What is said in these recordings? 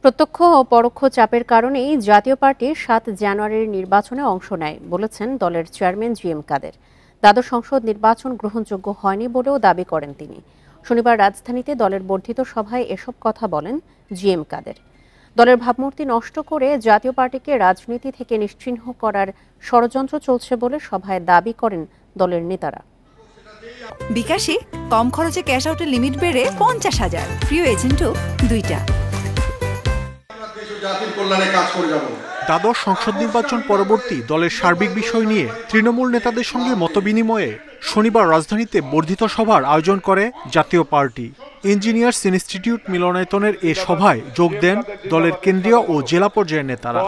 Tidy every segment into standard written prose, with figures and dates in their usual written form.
প্রত্যক্ষ ও পরোক্ষ চাপের কারণেই জাতীয় পার্টি ৭ জানুয়ারির নির্বাচনে অংশ নেয় বলেছেন দলের চেয়ারম্যান জিএম কাদের। দ্বাদশ সংসদ নির্বাচন গ্রহণযোগ্য হয়নি বলেও দাবি করেন তিনি। শনিবার রাজধানীতে দলের বর্ধিত সভায় এসব কথা বলেন জিএম কাদের। দলের ভাবমূর্তি নষ্ট করে জাতীয় পার্টিকে রাজনীতি থেকে নিশ্চিহ্ন করার ষড়যন্ত্র চলছে বলে সভায় দাবি করেন দলের নেতারা। বিকাশে কম খরচে ক্যাশ আউটের লিমিট বেড়ে ৫০,০০০, প্রিয় এজেন্টও ২টা। দ্বাদশ সংসদ নির্বাচন পরবর্তী দলের সার্বিক বিষয় নিয়ে তৃণমূল নেতাদের সঙ্গে মতবিনিময়ে শনিবার রাজধানীতে বর্ধিত সভার আয়োজন করে জাতীয় পার্টি। ইঞ্জিনিয়ার্স ইনস্টিটিউট মিলনায়তনের এ সভায় যোগ দেন দলের কেন্দ্রীয় ও জেলা পর্যায়ের নেতারা।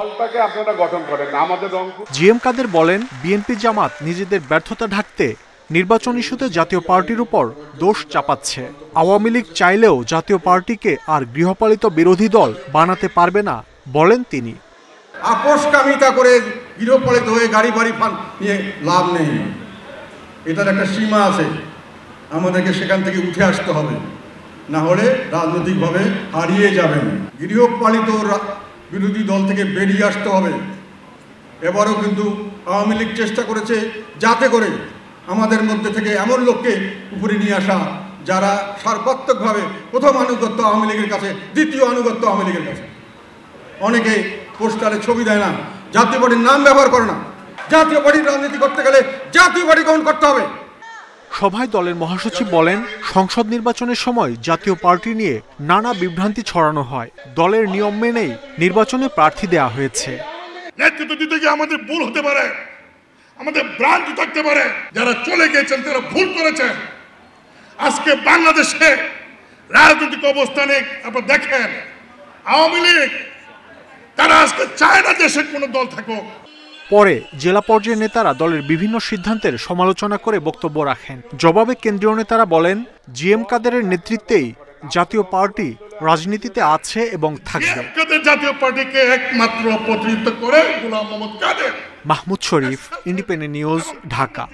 জিএম কাদের বলেন, বিএনপি জামাত নিজেদের ব্যর্থতা ঢাকতে নির্বাচন ইস্যুতে জাতীয় পার্টির উপর দোষ চাপাচ্ছে। আওয়ামী লীগ চাইলেও জাতীয় পার্টিকে আর গৃহপালিত বিরোধী দল বানাতে পারবে না বলেন তিনি। আপোষকামিতা করে গৃহপালিত হয়ে গাড়ি বাড়ি নিয়ে লাভ নেই, এটার একটা সীমা আছে, আমাদেরকে সেখান থেকে উঠে আসতে হবে, না হলে রাজনৈতিকভাবে হারিয়ে যাবেন। গৃহপালিত বিরোধী দল থেকে বেরিয়ে আসতে হবে। এবারও কিন্তু আওয়ামী লীগ চেষ্টা করেছে যাতে করে আমাদের মধ্যে থেকে এমন লোককে উপরে নিয়ে আসা যারা সর্বাত্মকভাবে প্রথম আনুগত্য আওয়ামী লীগের কাছে, দ্বিতীয় আনুগত্য আওয়ামী লীগের কাছে। অনেকে পোস্টারে ছবি দেয় না, জাতীয় পার্টির নাম ব্যবহার করে না। জাতীয় পার্টির রাজনীতি করতে গেলে জাতীয় পার্টি গ্রহণ করতে হবে। সভায় দলের মহাসচিব বলেন, সংসদ নির্বাচনের সময় জাতীয় পার্টি নিয়ে নানা বিভ্রান্তি ছড়ানো হয়। দলের নিয়ম মেনেই নির্বাচনে প্রার্থী দেওয়া হয়েছে। নেতৃত্ব দিতে গিয়ে আমাদের ভুল হতে পারে, আমাদের ভ্রান্তি থাকতে পারে। যারা চলে গেছেন তারা ভুল করেছেন। আজকে বাংলাদেশে রাজনৈতিক অবস্থানে আপনারা দেখেন, আওয়ামী লীগ তারা আজকে চায় না দেশের কোনো দল থাকুক। পরে জেলা পর্যায়ের নেতারা দলের বিভিন্ন সিদ্ধান্তের সমালোচনা করে বক্তব্য রাখেন। জবাবে কেন্দ্রীয় নেতারা বলেন, জিএম কাদেরের নেতৃত্বেই জাতীয় পার্টি রাজনীতিতে আছে এবং থাকবে। জাতীয় পার্টিকে একমাত্র প্রতিনিধিত্ব করে গোলাম মোহাম্মদ কাদের। মাহমুদ শরীফ, ইন্ডিপেন্ডেন্ট নিউজ, ঢাকা।